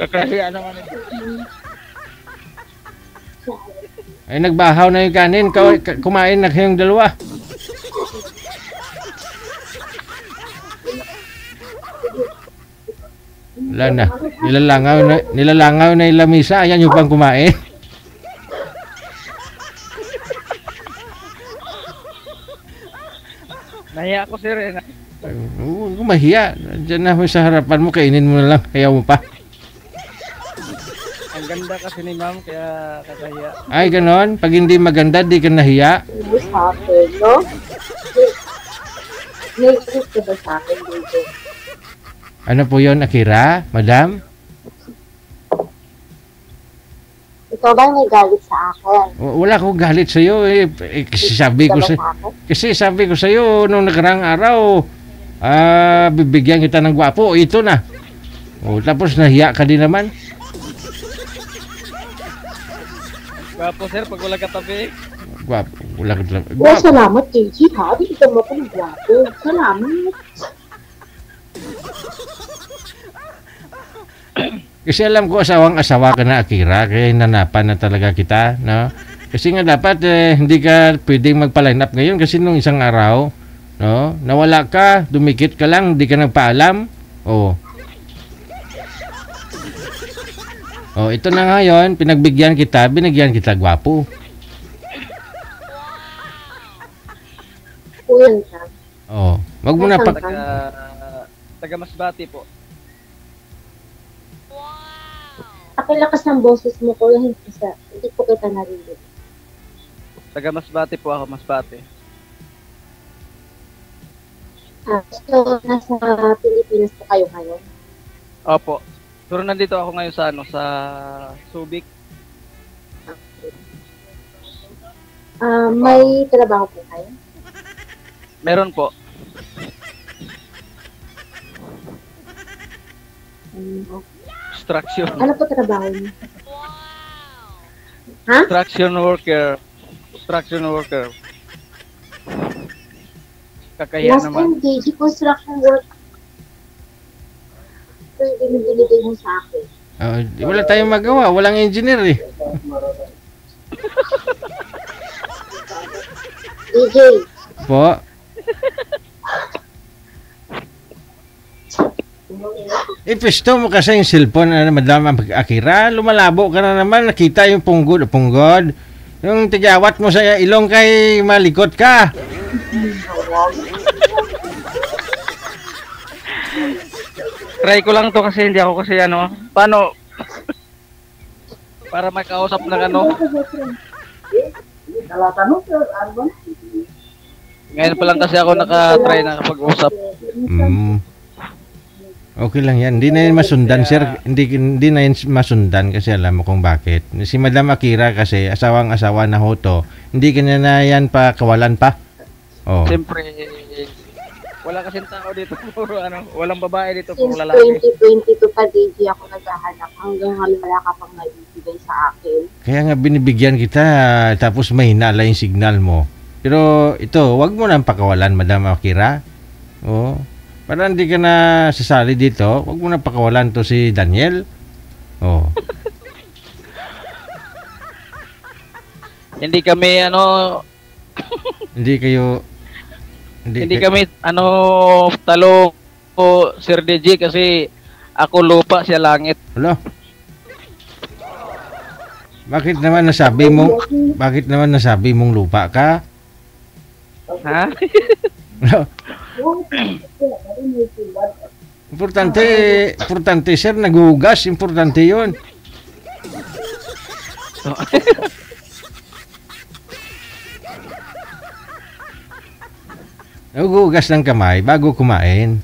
Kakahiya naman ito. Ay, nagbahaw na yung kanin. Kumain na kayong dalawa. Wala na. Nilalangaw na yung lamisa. Ayan yung pang kumain. Nahiya ako sir eh. Kung mahiya. Diyan na sa harapan mo. Kainin mo na lang. Ayaw mo pa. Ang ganda kasi ni ma'am kaya kakahiya. Ay, ganon. Pag hindi maganda, di ka nahiya. Sa akin, no? May isip ka ba sa akin dito? Ano po yon, Akira? Madam? Ikaw ba may galit sa akin? Wala akong galit sa'yo. Kasi sabi ko sa'yo, nung nakarang araw, bibigyan kita ng gwapo. Ito na. Tapos nahiya ka din naman. Gwapo sir, pag wala katabi. Gwapo. Wala ka talaga. Oh, salamat, KG, ha? Bigyan mo ko ng gwapo. Salamat. Kasi alam ko asawang-asawa ka na, Akira, kaya hinanapan na talaga kita, no? Kasi nga dapat hindi ka pwedeng magpa-line up ngayon kasi nung isang araw, no? Nawala ka, dumikit ka lang, hindi ka nagpaalam. Oh. Oh, ito na ngayon, binigyan kita gwapo. Uyan ka. Oh, wag mo na Taga Masbate po. Pakilakas ng boses mo ko, hindi ko kita narinig. Taga Masbate po ako, Masbate. So, nasa Pilipinas po kayo ngayon? Opo. Pero nandito ako ngayon sa Subic. May trabaho po kayo? Meron po. Construction. Ano po trabaho niyo? Ha? Construction worker. Kakahiya Last naman. time, KG, construction work. Ito yung binibigay mo sa akin. Wala tayong magawa, walang engineer eh. DJ, Po. Ipisto mo kasi yung cellphone, Madam Akira. Lumalabo ka na naman. Nakita yung punggod. Yung tigawat mo sa ilong kay malikot ka. Try ko lang to kasi hindi ako kasi paano para makausap ng Ngayon pa lang kasi ako naka-try na kapag-usap. Okay lang yan. Hindi na yan masundan, sir. Hindi na yan masundan kasi alam mo kung bakit. Si Madam Akira kasi, asawang-asawa na hoto. Hindi ka na yan pa kawalan pa. Oh. Siyempre, wala kasing tao dito. Puro walang babae dito. Puro since lalaki. 2022 pa, DJ, ako naghahanap hanggang wala ka pang naibigay sa akin. Kaya nga binibigyan kita, tapos may hinala yung signal mo. Pero ito, wag mo nang pakawalan, Madam Akira. Oh. Para hindi ka na sasali dito, wag mo nang pakawalan to si Daniel. Oh. Hindi kami Hindi kami talo o Sir DJ kasi ako lupa siya langit. Hello. Bakit naman nasabi mong lupa ka? Ha? Importante sir, nagugas, importante 'yon. Nagugas ng kamay bago kumain.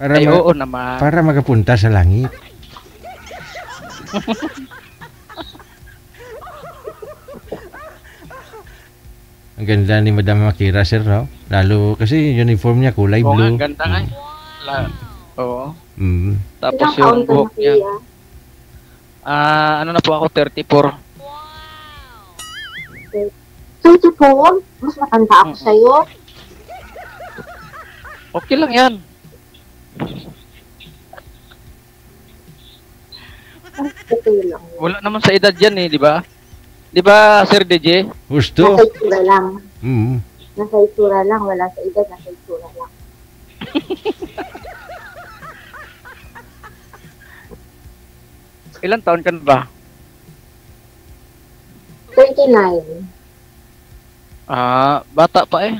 Oo naman. Para makapunta sa langit. Ang ganda ni Madam Akira, sir, no? Lalo kasi uniform niya kulay blue. Ang ganda nga. Oo. Tapos Ilang yung taon ka buhok na, niya. kuya? Ano na po ako, 34. 24? Mas matanda ako sa'yo. Okay lang yan. Ito lang. Wala naman sa edad yan eh, di ba? Di ba, Sir DJ? Gusto. Nasa itsura lang. Mm. Nasa itsura lang. Wala sa edad. Nasa itsura lang. Ilan taon ka na ba? 39. Bata pa eh.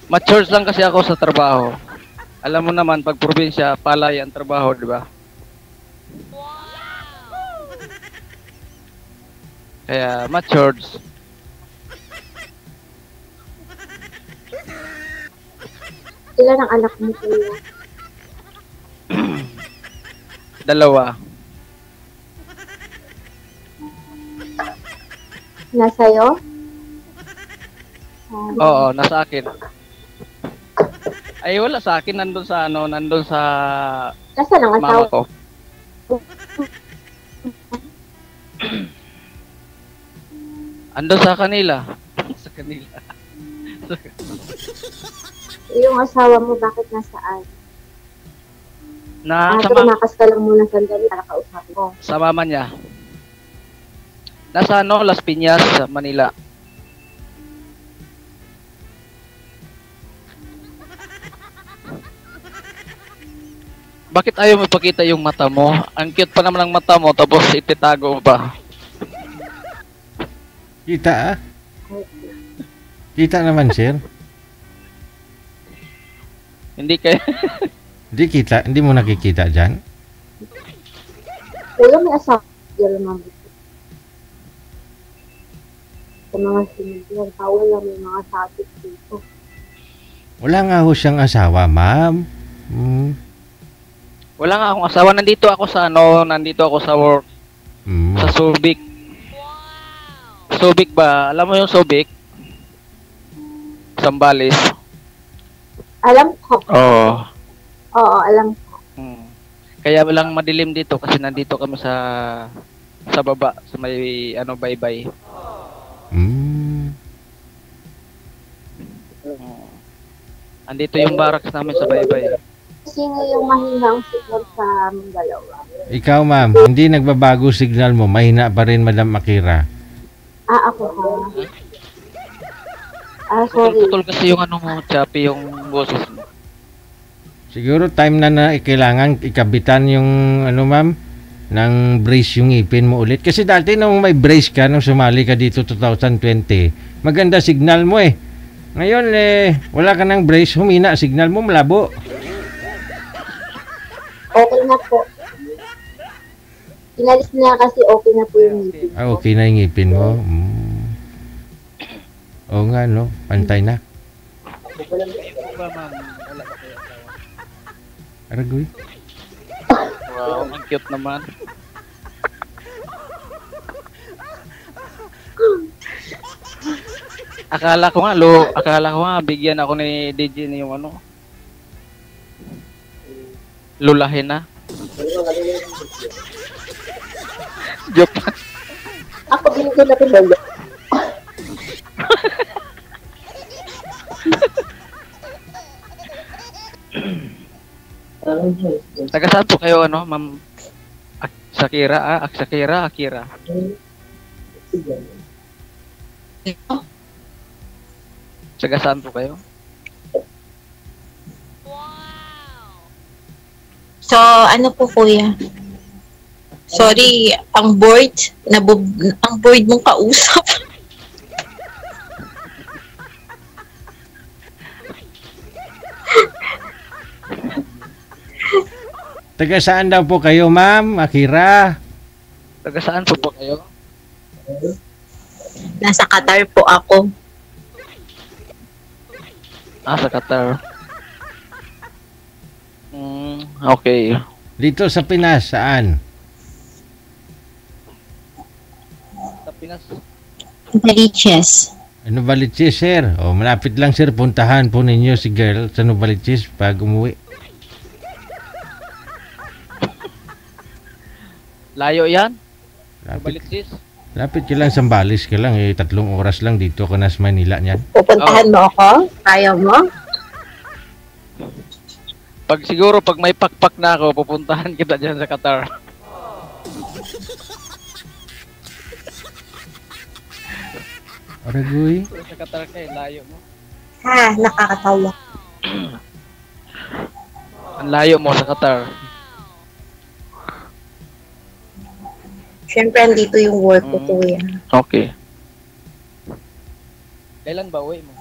Matured lang kasi ako sa trabaho. Alam mo naman, pag probinsya, palay ang trabaho, di ba? Kaya, matured. Ilan ang anak mo kuya? 2. Nasa'yo? Oo, nasa akin. Ay, wala sa akin. Nandun sa Nasaan ang mama asawa? ko. Andun sa kanila. Sa kanila. Yung asawa mo, bakit nasaan? Sa, Tumakas ka lang muna sandali para kausapin mo. sa mama niya. Nasa Las Piñas, sa Manila. Bakit ayaw mo ipakita yung mata mo? Ang cute pa naman ng mata mo, tapos ititago mo pa. Kita ah. Kita naman, sir. Hindi kayo. Hindi kita, hindi mo nakikita dyan. Kuya, may asawa. Diyan naman. Sa mga sinigyan, tawal lang may mga sabit dito. Wala nga ho siyang asawa, ma'am. Wala nga akong asawa. Nandito ako sa work. Sa Subic. Subic ba? Alam mo yung Subic? Sambales. Alam ko. Oo. Oo, alam ko. Kaya lang madilim dito kasi nandito kami sa baba, sa may baybay. Andito yung barracks namin sa baybay. Sino yung mahinang signal sa aming dalawa? Ikaw, ma'am, hindi nagbabago signal mo. Mahina pa rin, Madam Akira. Ako ha. Sorry. Putol kasi yung mo, choppy yung boses mo. Siguro time na kailangan ikabitan yung, ma'am, ng brace yung ipin mo ulit. Kasi dati nung may brace ka, nung sumali ka dito 2020, maganda signal mo eh. Ngayon, wala ka ng brace, humina, signal mo, malabo. Okay na po. Inalis niya kasi okay na po yung ngipin ko. Okay na yung ngipin mo. Oo nga, no? Pantay na. Aragoy. Wow, ang cute naman. Akala ko nga bigyan ako ni DJ ni yung lulahin na. Joke. Ako binigyan natin ba? Taga saan po kayo ma'am? Akira. Taga saan po kayo? So, ano po kuya? Sorry, ang board mong kausap. Taga saan daw po kayo, ma'am? Akira? Taga saan po kayo? Nasa Qatar po ako. Sa Qatar. Okay. Dito sa Pinas, saan? Sa Pinas. Novaliches. Novaliches, sir. Malapit lang, sir. Puntahan po ninyo si girl sa Novaliches pag umuwi. Layo yan? Lapit. Novaliches? Lapit ka lang, Sambales ka lang. 3 oras lang dito ka na sa Manila niyan. Pupuntahan mo ako? Kaya mo? Siguro pag may pakpak na ako, pupuntahan kita dyan sa Qatar. Aragoy. Sa Qatar kayo, layo mo. Ha, nakakatawa. Ang layo mo sa Qatar. Siyempre, andito yung work ko, kuya. Okay. Kailan ba uwi mo?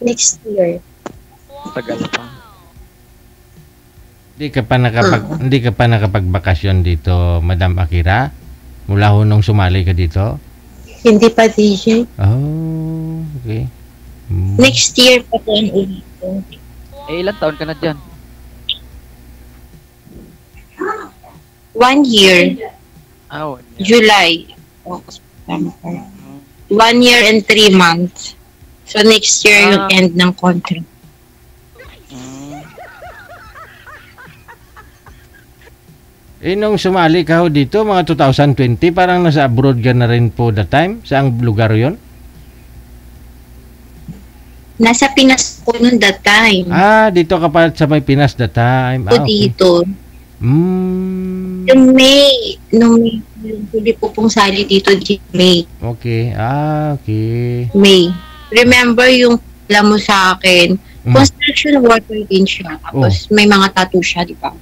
Next year. Tagal pa. Hindi ka pa nakapagbakasyon dito, Madam Akira? Mula ho nung sumali ka dito? Hindi pa, DJ. Oh, okay. Next year pa po ang ulit ko. Ilan taon ka na dyan? 1 year. Oh, July. August, September. 1 year and 3 months. So next year yung end ng contract. Nung sumali ka ho dito, mga 2020, parang nasa abroad ka na rin po that time? Saang lugar yon? Nasa Pinas po noon that time. Dito ka pa sa may Pinas that time. Po dito. Yung May, nung huli po pong sali dito, May. Okay. Okay. May. Remember yung alam mo sa akin, construction worker din siya. Tapos may mga tattoo siya, di ba?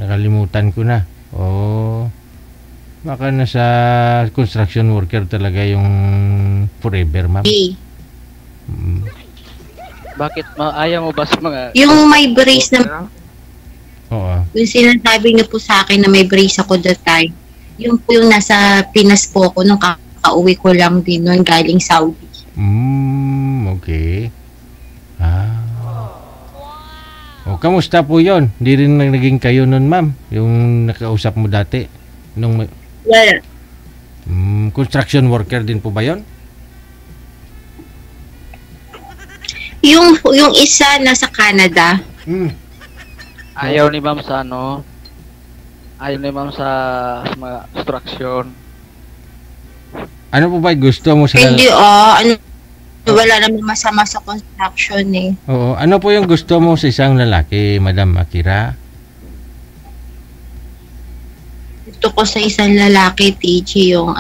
Nakalimutan ko na. Baka nasa construction worker talaga yung forever, ma'am. May. Bakit ayaw mo ba sa mga... Yung may brace na... Oo. Yung sinasabi niyo po sa akin na may brace ako that time, yung po yung nasa Pinas po ako nung kakauwi ko lang din nun galing Saudi. Okay. Kamusta po yon? Hindi rin naging kayo nun, ma'am? Yung nakausap mo dati? Wala. Construction worker din po ba yon? Yung isa nasa Canada. Ayaw ni ma'am sa ano? Ayaw ni ma'am sa mga construction. Ano po ba gusto mo sa... Hindi, wala namang masama sa construction eh. Oo. Ano po yung gusto mo sa isang lalaki, Madam Akira? Gusto ko sa isang lalaki, TG, yung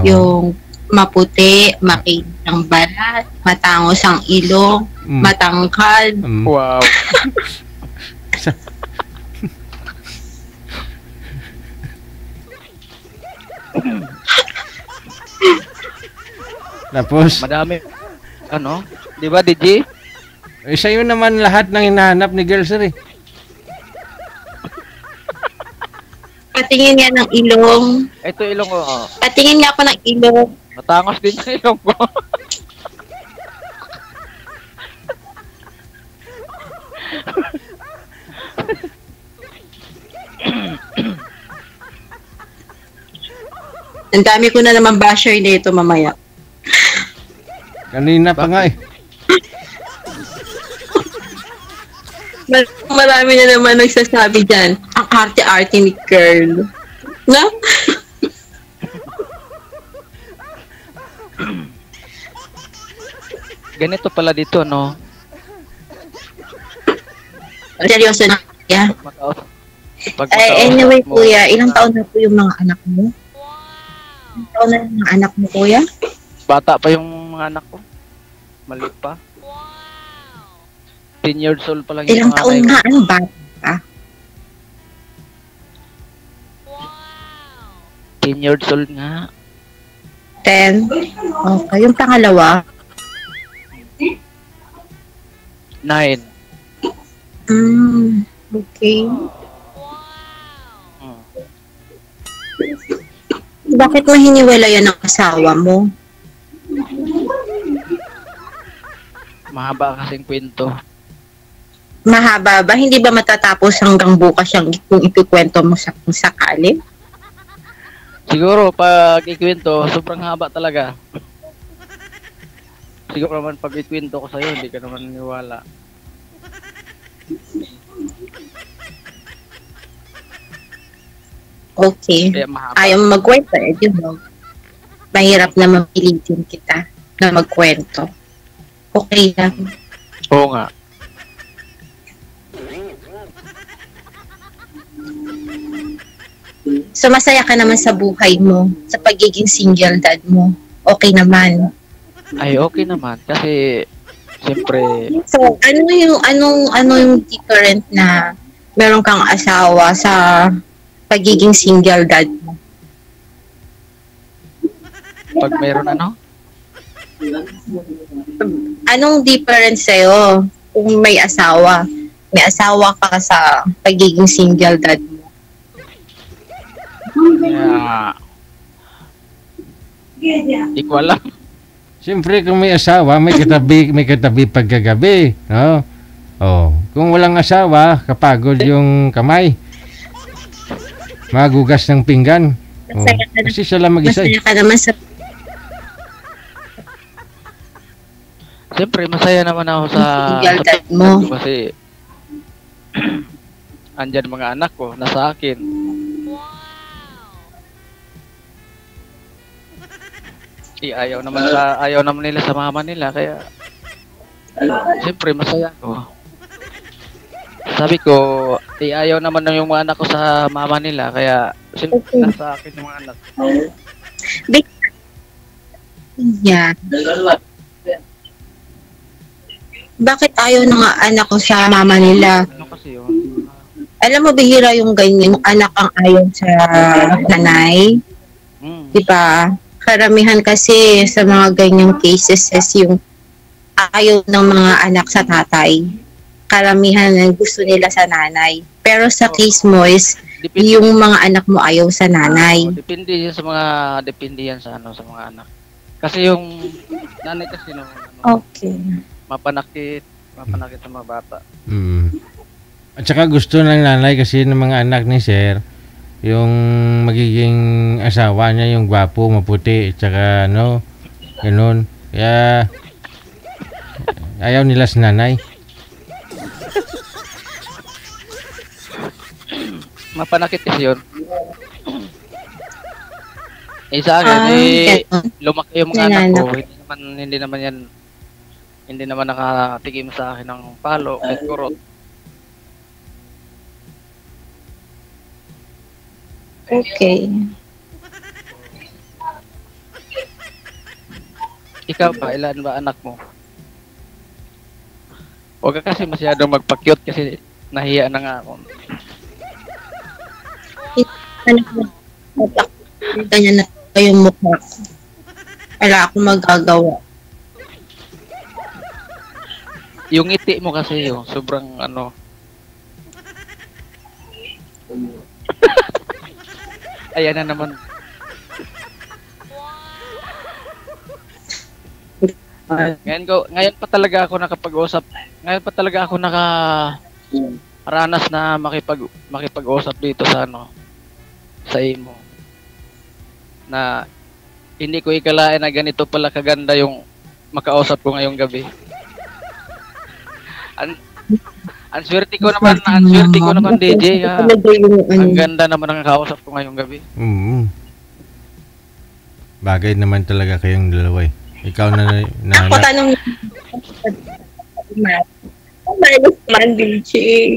yung maputi, makinis balat, matangos ang ilong, matangkad. Wow. Tapos, Madami. Di ba, DJ? Sa'yo naman lahat ng hinahanap ni girl, sir, eh. Patingin nga ng ilong. Ito ilong ko. Patingin nga ako ng ilong. Matangos din sa ilong ko. Ang dami ko na naman basher nito mamaya. Kanina pa nga, eh. Marami na naman nagsasabi dyan, ang arte-arte ni girl. No? Ganito pala dito, no? Seryoso na, kuya. Anyway, kuya, ilang taon na po yung mga anak mo? Ilang taon na yung mga anak mo, kuya? Bata pa yung mga anak ko. Maliit pa. 10 years old pa lang Ilang taon nga, ano ba? 10 years old nga. 10? Okay, yung pangalawa? 9. Okay. Bakit mo hiniwalayan ang asawa mo? Mahaba kasing kwento. Mahaba ba? Hindi ba matatapos hanggang bukas yung kung ikikwento mo sa kung sakali? Siguro pag ikwento, sobrang haba talaga. Siguro naman pag ikwento ko sa'yo, hindi ka naman naniwala. Okay. Kaya mahaba. Ayaw mo magkwento, di ba? Mahirap na mapilitin kita na magkwento. Okay lang. Oo nga. So, masaya ka naman sa buhay mo, sa pagiging single dad mo. Okay naman. Ay, okay naman. Kasi, siyempre, So, ano yung different na meron kang asawa sa pagiging single dad mo? pag meron ano, Anong difference sa'yo kung may asawa? May asawa ka sa pagiging single dad mo? di ko alam. Siyempre, kung may asawa, may katabi pagkagabi, no? Oh, kung walang asawa, kapagod yung kamay. Magugas ng pinggan. Oh, Masaya ka kasi siya lang mag-isa. Masaya ka naman sa Siyempre, masaya naman ako sa single dad mo. kasi andyan mga anak ko, nasa akin. Ayaw naman nila sa mama nila, kaya siyempre masaya ko. Sabi ko, ayaw naman na yung mga anak ko sa mama nila, kaya siyempre nasa akin yung mga anak. Yeah. Bakit ayaw ng anak ko sa mama nila? Ano kasi yun? Alam mo, bihira yung ganyan, yung anak ang ayaw sa nanay. Di ba? Karamihan kasi sa mga ganyang cases is yung ayaw ng mga anak sa tatay. Karamihan ang gusto nila sa nanay. Pero sa case mo is yung mga anak mo ayaw sa nanay. Depende yan sa mga anak. Kasi yung nanay kasi Okay. mapanakit sa mga bata. At saka gusto ng nanay kasi ng mga anak ni Sir, yung magiging asawa niya yung gwapo, maputi, at saka ganun. Kaya ayaw nila sa nanay. Mapanakit kasi yun. Sa akin, lumaki yung mga anak ko. Hindi naman nakatikim sa akin ng palo at kurot. Okay. Ikaw ba, ilan ba anak mo? Huwag ka kasi masyadong magpa-cute kasi nahiya na nga ako. Ganyan na yung mukha ko. Wala akong magagawa. Yung ngiti mo kasi yung sobrang ayan na naman. Ngayon pa talaga ako nakapag-usap. Ngayon pa talaga ako ranas na makipag-usap dito sa sa imo. Na hindi ko ikalain na ganito pala kaganda yung makausap ko ngayong gabi. Ang swerte ko naman DJ. Ang ganda naman ang kausap ko ngayong gabi. Bagay naman talaga kayong dalawa eh. Ikaw na Ako tanong Malas man, DJ.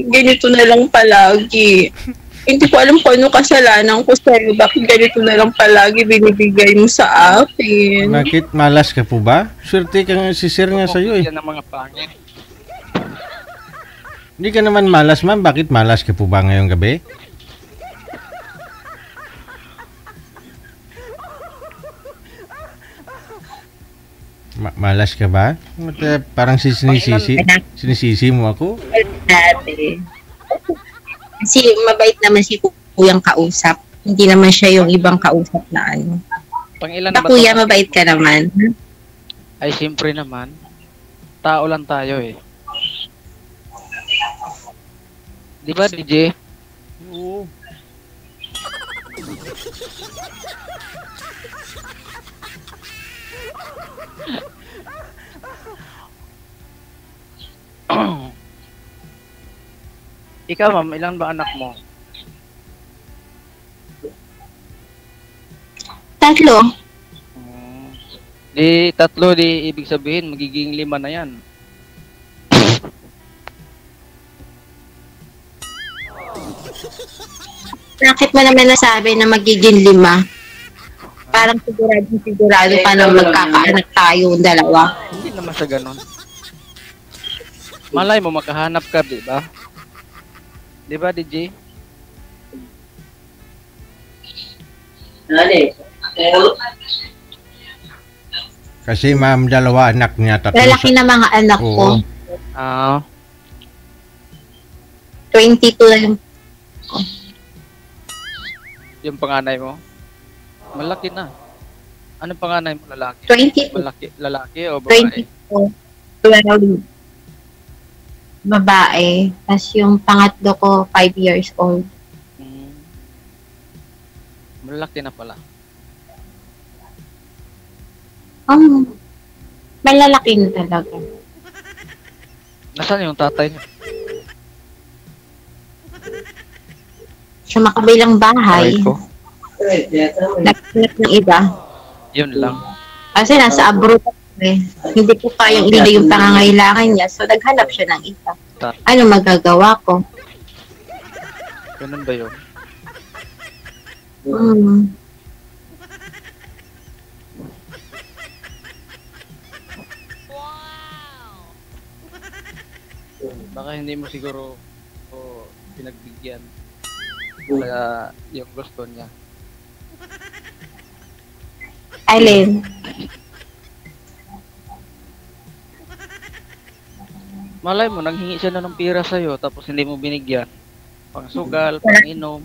Ganito na lang palagi. Hindi ko alam kung anong kasalanan ko sa'yo. Bakit ganito na lang palagi binibigay mo sa akin? Bakit malas ka po ba? Swerte ka nga si Sir nga sa'yo eh. Yan ang mga pangit. Hindi ka naman malas, ma'am. Bakit malas ka po ba ngayong gabi? Malas ka ba? Parang sinisisi mo ako? Dati. Kasi mabait naman si kuyang kausap. Hindi naman siya yung ibang kausap na ano. Pangilan na ba Kuya, mabait ka naman. Ay, siyempre naman. Tao lang tayo eh. Di ba, DJ? Oo. Ikaw, ma'am, ilan ba anak mo? 3. Di 3, di ibig sabihin, magiging 5 na yan. Bakit mo naman nasabi na magiging 5? Parang sigurado ka na magkakaanak tayong dalawa. Hindi naman sa ganon. Malay mo, makahanap ka, di ba? Di ba, DJ? Kasi ma'am, 2 anak niya, 3 Lalaki na mga anak ko. Oo. Ah, 22 lang. yung panganay mo? Malaki na. Anong panganay mo, lalaki? 22. Lalaki o babae? 22. 12. Babae. Tapos yung pangatlo ko, 5 years old. Hmm. Malaki na pala. Malalaki na talaga. Nasaan yung tatay niya? Sa makabilang bahay, Aray ko. naghanap ng iba. Yun lang. Kasi nasa abroad ako eh. Hindi ko kayang ibigay yung pangangailangan niya. So, naghanap siya ng iba. Ano magagawa ko? Ganun ba yun? Baka hindi mo siguro pinagbigyan. Kaya yung gusto niya. Alin? Malay mo, nanghingi siya na ng pira sa'yo tapos hindi mo binigyan. Pangsugal, panginom.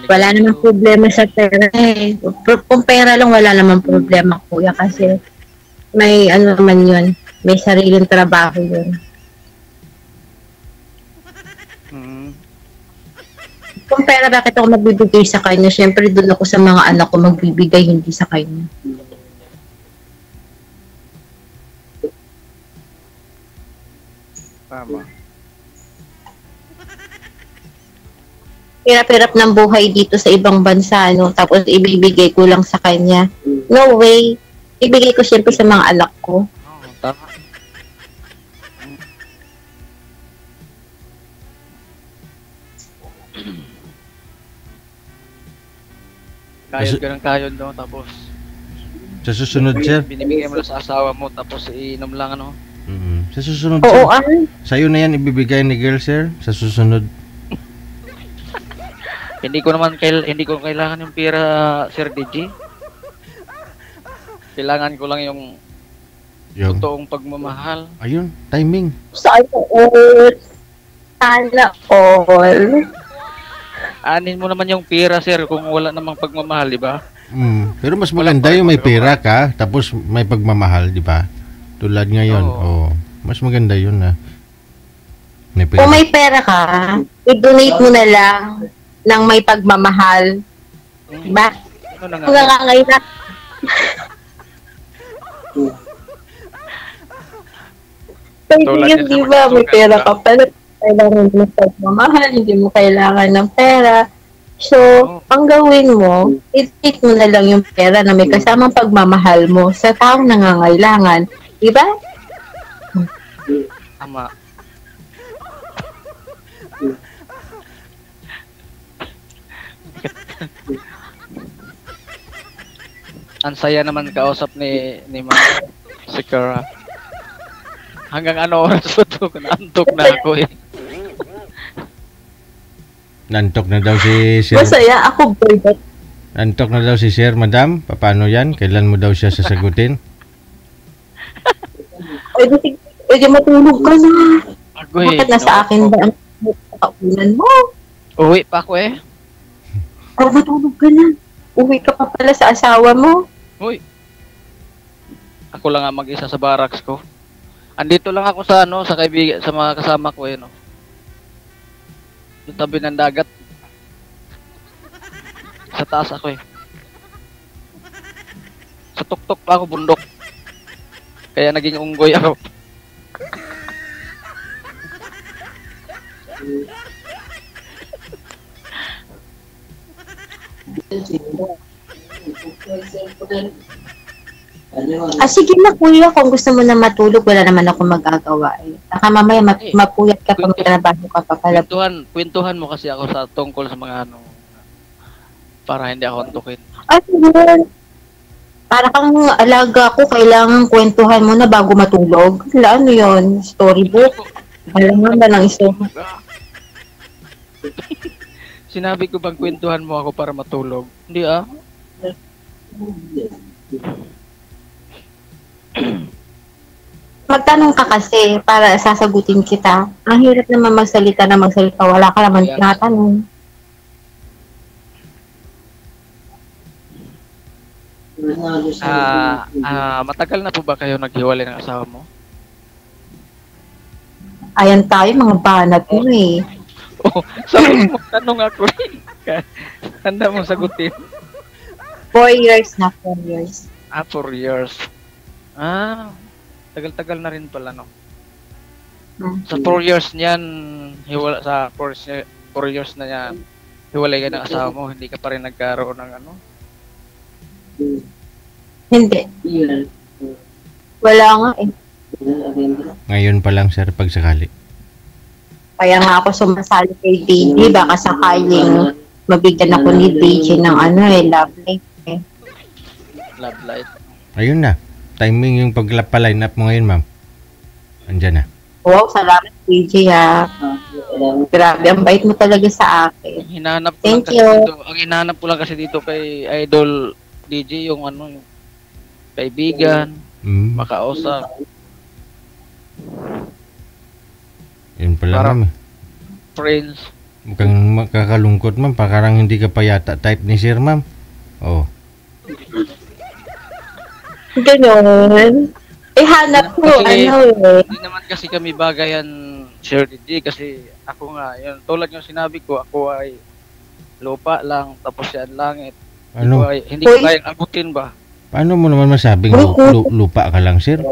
Wala namang problema sa pera eh. Kung pera lang, wala namang problema, kuya. Kasi may ano naman yun. May sariling trabaho yun. Kung pera, bakit ako magbibigay sa kanya? Siyempre, doon ako sa mga anak ko magbibigay, hindi sa kanya. Tama. Hirap-hirap ng buhay dito sa ibang bansa, no? Tapos ibibigay ko lang sa kanya. No way. Ibigay ko siyempre sa mga anak ko. Oo, tama. Kayod ka ng kayod, no? Tapos Sa susunod, sir. binibigay mo lang sa asawa mo tapos iinom lang, ano? Sa susunod, Oo, sir. Sa'yo na yan ibibigay ni girl, sir. Sa susunod. Hindi ko kailangan yung pera, Sir DJ. Kailangan ko lang yung Yung, totoong pagmamahal. ayun, timing. Sana all. Sana all. Anin mo naman yung pera, sir, kung wala namang pagmamahal, di ba? Pero mas maganda yung may pera ka, tapos may pagmamahal, di ba? Tulad ngayon. Oo. Mas maganda yun na. May pera. Kung may pera ka, i-donate mo na lang ng may pagmamahal. Diba? Ano na nga? Kung nangangailangan. Pwede Tulad yun, yan sa di ba? May pagsusugal, pera diba? ka pala. Kailangan mo ng pagmamahal, hindi mo kailangan ng pera. So, ang gawin mo, i-take mo na lang yung pera na may kasamang pagmamahal mo sa taong nangangailangan. Di ba? Tama. Ang saya naman kausap ni Ma'am si Kara. Hanggang ano oras ba ito? Naantok na ako eh. Nantok na daw si Sir. Masaya ako, boy. Nantok na daw si Sir, madam. Paano yan? Kailan mo daw siya sasagutin? Pwede matulog ka na. Ako eh. Bakit nasa akin ba ang kaunan mo? Uwi pa ako eh. O matulog ka na. Uwi ka pa pala sa asawa mo. Uy. Ako lang ang mag-isa sa barracks ko. Andito lang ako sa ano, sa kaibigan, sa mga kasama ko eh, no. Sa tabi ng dagat. Sa taas ako eh. Sa tuktok pa ako, bundok. Kaya naging unggoy ako. Sige na kuya, kung gusto mo na matulog, wala naman ako magagawa eh. Saka mamaya mapuyat ka pa, magtrabaho ka pa pala. Kwentuhan mo kasi ako sa tungkol sa mga ano, Para hindi ako antukin. At yun, para kang alaga ko, kailangan kwentuhan mo na bago matulog. Wala, ano yun? Storybook? Alam mo ba ng story? Sinabi ko bang kwentuhan mo ako para matulog? Hindi ah. Magtanong ka kasi para sasagutin kita. Ang hirap naman magsalita na magsalita. Wala ka naman tinatanong. Matagal na po ba kayo naghiwalay ng asawa mo? Ayan tayo, mga banat mo eh. Oh, sabi mo, tanong ako eh. Handa mong sagutin. 4 years na, 4 years. 4 years. Tagal-tagal na rin pala, no? Sa 4 years niyan, sa 4 years na yan, hiwalay ka ng asawa mo, hindi ka pa rin nagkaroon ng ano? Hindi. Wala nga eh. Ngayon pa lang, sir, pag sakali. Kaya nga ako sumasali kay DJ, baka sakaling mabigyan ako ni DJ ng love life eh. Love life. Ayun na. Timing yung pagpa-line up mo ngayon, ma'am. Andyan na. Wow, salamat DJ ha. Grabe, ang bait mo talaga sa akin. Hinahanap ko Thank lang kasi you. dito, ang hinahanap ko lang kasi dito kay Idol DJ yung yung kaibigan, makausap. Yun pala, Parang- ma'am. Friends. Mukhang makakalungkot, ma'am. Parang hindi ka pa yata type ni sir, ma'am. Oh. Ganon. Hanap ko, Kasi- eh. Hindi naman kasi kami bagayan, Sir DJ, kasi ako nga, yun, tulad yung sinabi ko, ako ay lupa lang, tapos yan langit. Ano? Hindi ko kayang abutin ba? Paano mo naman masabing lupa ka lang, sir?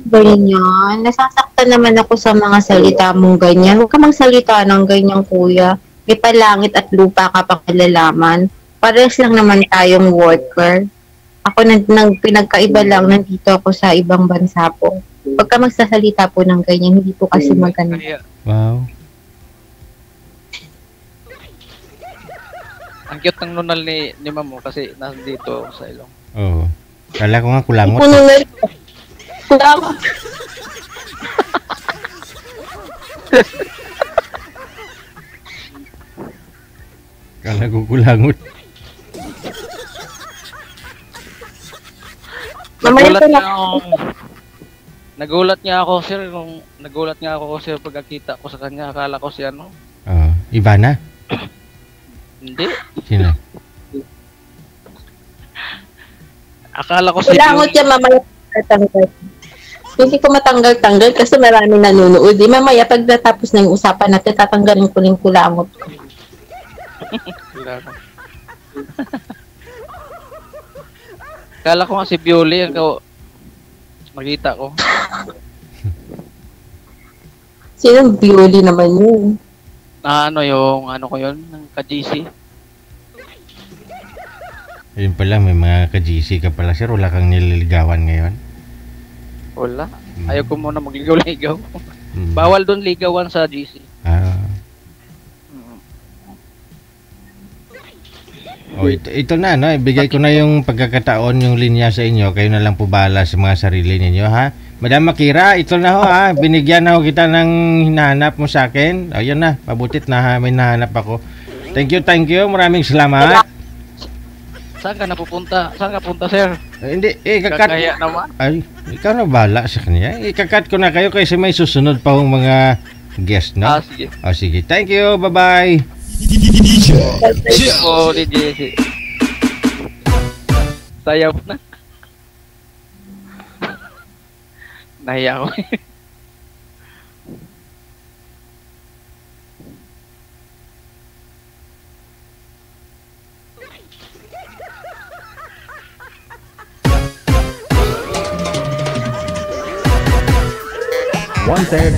Ganyan. Nasasaktan naman ako sa mga salita mong ganyan. Huwag ka magsalita ng ganyan, kuya. May palangit at lupa ka pa kalalaman. Pares lang naman tayong worker. Ako nang pinagkaiba lang, nandito ako sa ibang bansa po. Huwag ka magsasalita po ng ganyan, hindi po kasi maganda. Kaya, Wow. ang cute ng nunal ni Mamo kasi nandito sa ilong. Oo. Kala ko nga kulangot. Puno na rin. Salamat. Kala ko kulangot. Mamaya Nagulat ko niya na. ako. Nagulat nga ako sir pagkakita ko sa kanya. Akala ko si ano. Ivana? Hindi. Sino? Akala ko si Kulangot yan, mamaya tatanggal. Hindi ko matanggal-tanggal kasi maraming nanonood. Mamaya pag natapos na yung usapan natin, tatanggalin ko yung kulangot ko. Akala ko nga si Bioli ang makita ko. Sinong Bioli naman yun? Ano ko yun? Ng ka-GC. Ayun pala, may mga ka-GC ka pala, sir. Wala kang nililigawan ngayon. Wala. Ayaw ko muna magligaw-ligaw. Mm. Bawal doon ligawan sa GC. Oh, ito na, no? Ibigay ko na yung pagkakataon, yung linya sa inyo. Kayo na lang po bahala sa mga sarili ninyo, ha? Madam Makira, ito na ho, ha? Binigyan na ho kita ng hinahanap mo sa akin. Ayun na, mabutit na, ha? May hinahanap ako. Thank you. Maraming salamat. Saan ka napupunta? Saan ka punta, sir? Hindi, kakat. Kakaya naman. Ay, ikaw na bahala sa kanya. Ikakat ko na kayo kasi may susunod pa hong mga guest, no? Sige. Sige. Thank you. Bye-bye. Oh, DJ. Sayaw na. Nahiya ako. One third.